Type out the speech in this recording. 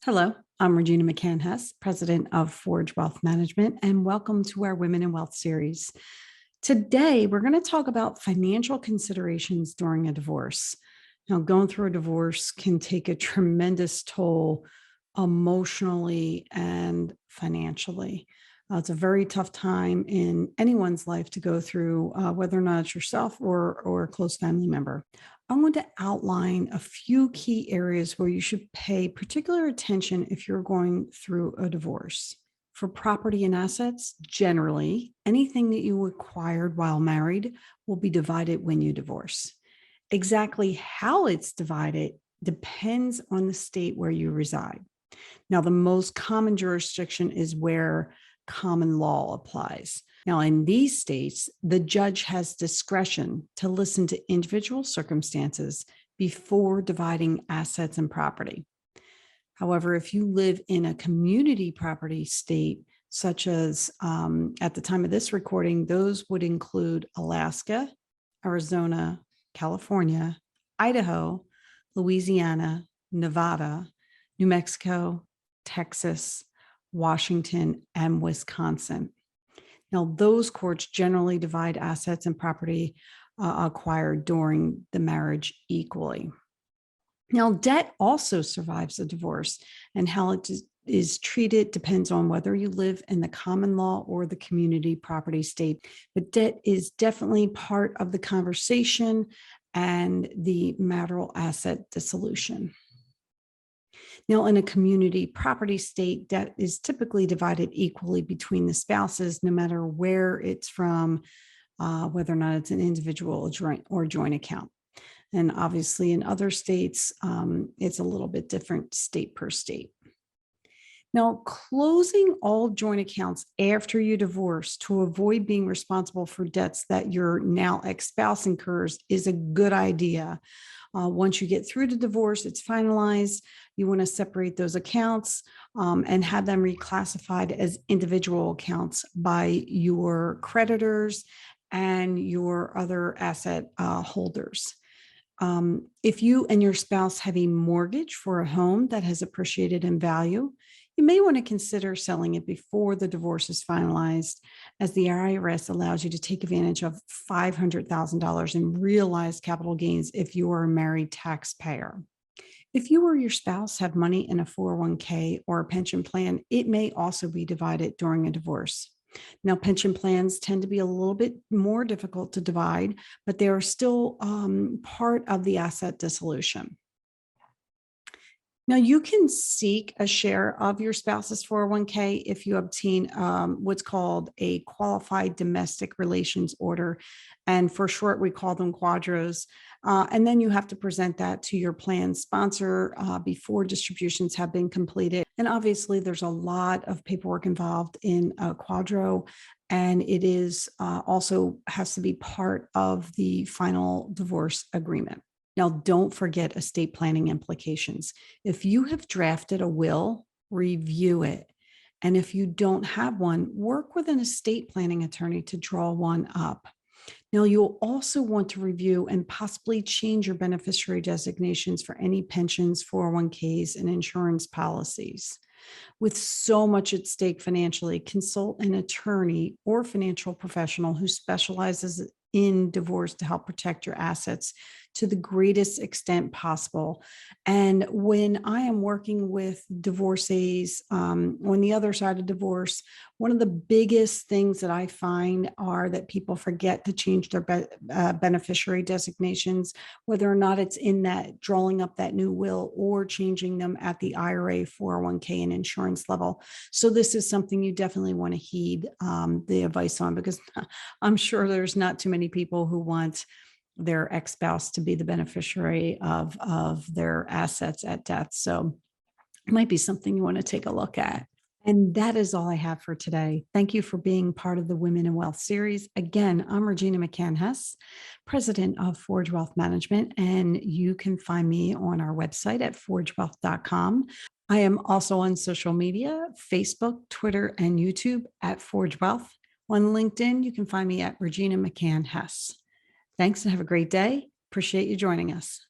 Hello, I'm Regina McCann-Hess, president of Forge Wealth Management, and welcome to our Women in Wealth series. Today, we're going to talk about financial considerations during a divorce. Now, going through a divorce can take a tremendous toll emotionally and financially. It's a very tough time in anyone's life to go through, whether or not it's yourself or a close family member. I want to outline a few key areas where you should pay particular attention if you're going through a divorce. For property and assets, generally, anything that you acquired while married will be divided when you divorce. Exactly how it's divided depends on the state where you reside. Now, the most common jurisdiction is where common law applies. Now, in these states, the judge has discretion to listen to individual circumstances before dividing assets and property. However, if you live in a community property state, such as at the time of this recording, those would include Alaska, Arizona, California, Idaho, Louisiana, Nevada, New Mexico, Texas, Washington, and Wisconsin. Now, those courts generally divide assets and property acquired during the marriage equally. Now, debt also survives a divorce, and how it is treated depends on whether you live in the common law or the community property state. But debt is definitely part of the conversation and the marital asset dissolution. Now, in a community property state, debt is typically divided equally between the spouses, no matter where it's from, whether or not it's an individual or joint account. And obviously, in other states, it's a little bit different state per state. Now, closing all joint accounts after you divorce to avoid being responsible for debts that your now ex-spouse incurs is a good idea. Once you get through the divorce, it's finalized. You want to separate those accounts and have them reclassified as individual accounts by your creditors and your other asset holders. If you and your spouse have a mortgage for a home that has appreciated in value, you may want to consider selling it before the divorce is finalized, as the IRS allows you to take advantage of $500,000 in realized capital gains if you are a married taxpayer. If you or your spouse have money in a 401k or a pension plan, it may also be divided during a divorce. Now, pension plans tend to be a little bit more difficult to divide, but they are still part of the asset dissolution. Now, you can seek a share of your spouse's 401k if you obtain what's called a qualified domestic relations order. And for short, we call them quadros. And then you have to present that to your plan sponsor before distributions have been completed. And obviously, there's a lot of paperwork involved in a quadro, and it is also has to be part of the final divorce agreement. Now, don't forget estate planning implications. If you have drafted a will, review it. And if you don't have one, work with an estate planning attorney to draw one up. Now, you'll also want to review and possibly change your beneficiary designations for any pensions, 401ks, and insurance policies. With so much at stake financially, consult an attorney or financial professional who specializes in divorce to help protect your assets to the greatest extent possible. And when I am working with divorcees on the other side of divorce, one of the biggest things that I find are that people forget to change their beneficiary designations, whether or not it's in that drawing up that new will or changing them at the IRA, 401k, and insurance level. So this is something you definitely want to heed the advice on, because I'm sure there's not too many people who want their ex-spouse to be the beneficiary of their assets at death. So it might be something you want to take a look at. And that is all I have for today. Thank you for being part of the Women in Wealth series. Again, I'm Regina McCann-Hess, president of Forge Wealth Management, and you can find me on our website at forgewealth.com. I am also on social media, Facebook, Twitter, and YouTube at Forge Wealth. On LinkedIn, you can find me at Regina McCann-Hess. Thanks and have a great day. Appreciate you joining us.